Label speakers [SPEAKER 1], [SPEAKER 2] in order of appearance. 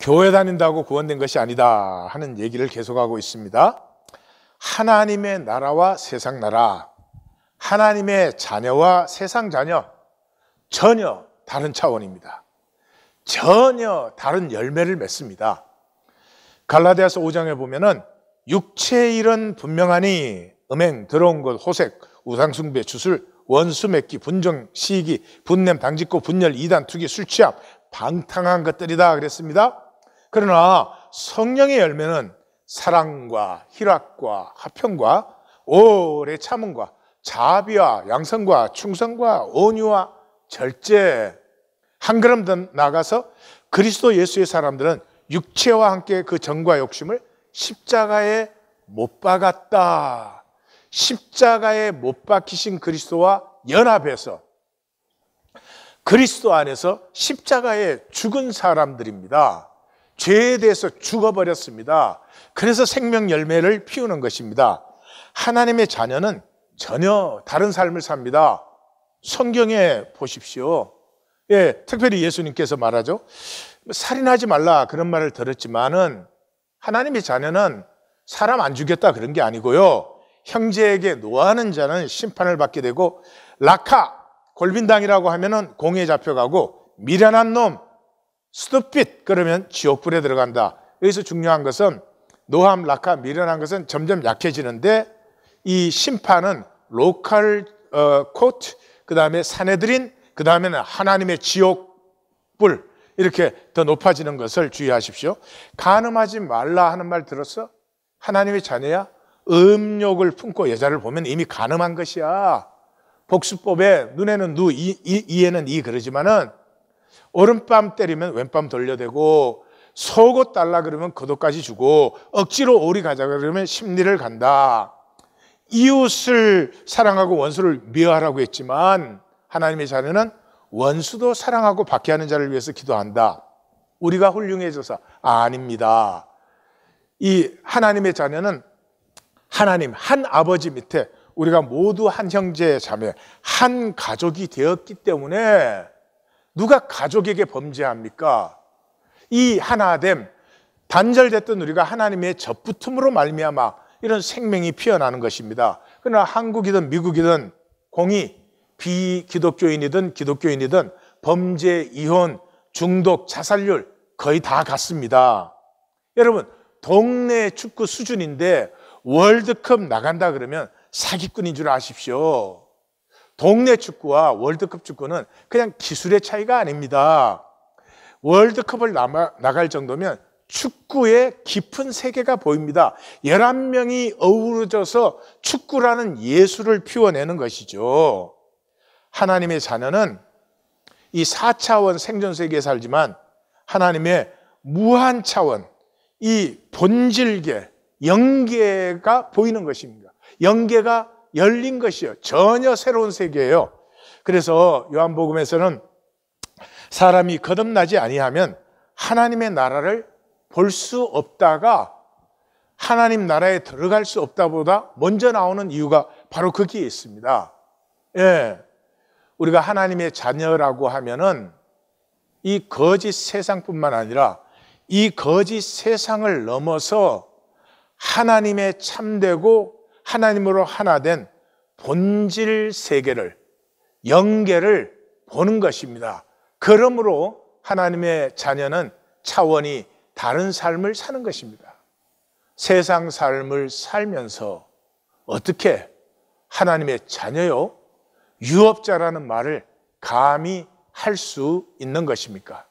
[SPEAKER 1] 교회 다닌다고 구원된 것이 아니다 하는 얘기를 계속하고 있습니다. 하나님의 나라와 세상 나라, 하나님의 자녀와 세상 자녀, 전혀 다른 차원입니다. 전혀 다른 열매를 맺습니다. 갈라디아서 5장에 보면은 육체의 일은 분명하니 음행, 더러운 것, 호색, 우상숭배, 주술, 원수 맺기, 분정, 시기, 분냄, 당짓고, 분열, 이단, 투기, 술취함, 방탕한 것들이다 그랬습니다. 그러나 성령의 열매는 사랑과 희락과 화평과 오래 참음과 자비와 양선과 충성과 온유와 절제. 한 걸음 더 나아가서 그리스도 예수의 사람들은 육체와 함께 그 정과 욕심을 십자가에 못 박았다. 십자가에 못 박히신 그리스도와 연합해서 그리스도 안에서 십자가에 죽은 사람들입니다. 죄에 대해서 죽어버렸습니다. 그래서 생명 열매를 피우는 것입니다. 하나님의 자녀는 전혀 다른 삶을 삽니다. 성경에 보십시오. 특별히 예수님께서 말하죠. 살인하지 말라 그런 말을 들었지만은 하나님의 자녀는 사람 안 죽였다 그런 게 아니고요. 형제에게 노하는 자는 심판을 받게 되고 라카, 골빈당이라고 하면은 공에 잡혀가고 미련한 놈, 스투핏 그러면 지옥불에 들어간다. 여기서 중요한 것은 노함, 라카, 미련한 것은 점점 약해지는데 이 심판은 로컬 코트, 그 다음에 사내들인, 그 다음에는 하나님의 지옥불 이렇게 더 높아지는 것을 주의하십시오. 간음하지 말라 하는 말 들었어? 하나님의 자녀야? 음욕을 품고 여자를 보면 이미 간음한 것이야. 복수법에 눈에는 누, 이에는 이 그러지만은 오른밤 때리면 왼밤 돌려대고 속옷 달라 그러면 겉옷까지 주고 억지로 오리 가자 그러면 심리를 간다. 이웃을 사랑하고 원수를 미워하라고 했지만 하나님의 자녀는 원수도 사랑하고 박해하는 자를 위해서 기도한다. 우리가 훌륭해져서 아닙니다. 이 하나님의 자녀는 하나님 한 아버지 밑에 우리가 모두 한 형제 자매 한 가족이 되었기 때문에 누가 가족에게 범죄합니까? 이 하나됨 단절됐던 우리가 하나님의 접붙음으로 말미암아 이런 생명이 피어나는 것입니다. 그러나 한국이든 미국이든 공의 비기독교인이든 기독교인이든 범죄, 이혼, 중독, 자살률 거의 다 같습니다. 여러분 동네 축구 수준인데 월드컵 나간다 그러면 사기꾼인 줄 아십시오. 동네 축구와 월드컵 축구는 그냥 기술의 차이가 아닙니다. 월드컵을 나갈 정도면 축구의 깊은 세계가 보입니다. 11명이 어우러져서 축구라는 예술을 피워내는 것이죠. 하나님의 자녀는 이 4차원 생존 세계에 살지만 하나님의 무한 차원, 이 본질계, 영계가 보이는 것입니다. 영계가 열린 것이요. 전혀 새로운 세계예요. 그래서 요한복음에서는 사람이 거듭나지 아니하면 하나님의 나라를 볼 수 없다가 하나님 나라에 들어갈 수 없다보다 먼저 나오는 이유가 바로 거기에 있습니다. 우리가 하나님의 자녀라고 하면은 이 거짓 세상뿐만 아니라 이 거짓 세상을 넘어서 하나님의 참되고 하나님으로 하나 된 본질 세계를, 영계를 보는 것입니다. 그러므로 하나님의 자녀는 차원이 다른 삶을 사는 것입니다. 세상 삶을 살면서 어떻게 하나님의 자녀요, 유업자라는 말을 감히 할 수 있는 것입니까?